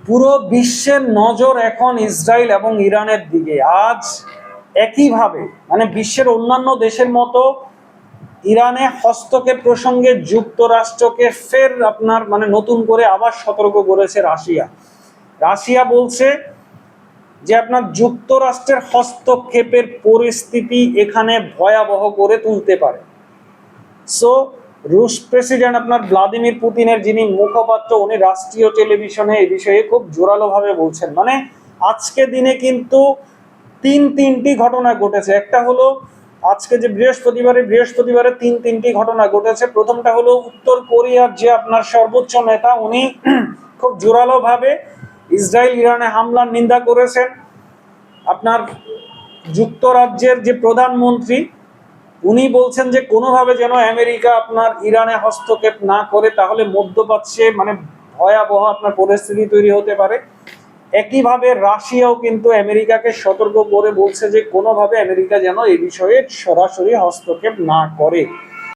পুরো বিশ্বের নজর এখন ইসরায়েল এবং ইরানের দিকে। আজ একইভাবে মানে বিশ্বের অন্যান্য দেশের মতো ইরানে হস্তক্ষেপ প্রসঙ্গে যুক্তরাষ্ট্রকে ফের আপনার মানে নতুন করে আবার সতর্ক করেছে রাশিয়া। রাশিয়া বলছে যে আপনার যুক্তরাষ্ট্রের হস্তক্ষেপের পরিস্থিতি এখানে ভয়াবহ করে তুলতে পারে। সো রুশ প্রেসিডেন্ট আপনার ভ্লাদিমির পুতিনের যিনি মুখপাত্র, উনি রাষ্ট্রীয় টেলিভিশনে এই বিষয়ে খুব জোরালোভাবে বলছেন। মানে আজকে দিনে কিন্তু তিনটি ঘটনা ঘটেছে। একটা হলো আজকে যে বৃহস্পতিবারে তিনটি ঘটনা ঘটেছে। প্রথমটা হলো উত্তর কোরিয়ার যে আপনার সর্বোচ্চ নেতা, উনি খুব জোরালোভাবে ইসরায়েল ইরানে হামলার নিন্দা করেছেন। আপনার যুক্তরাজ্যের যে প্রধানমন্ত্রী, উনি বলছেন যে কোনোভাবে যেন আমেরিকা আপনার ইরানে হস্তক্ষেপ না করে, তাহলে মধ্যপ্রাচ্যে মানে ভয়াবহ আপনার পরিস্থিতি তৈরি হতে পারে। একইভাবে রাশিয়াও কিন্তু আমেরিকাকে সতর্ক করে বলছে যে কোনোভাবে আমেরিকা যেন এই বিষয়ে সরাসরি হস্তক্ষেপ না করে।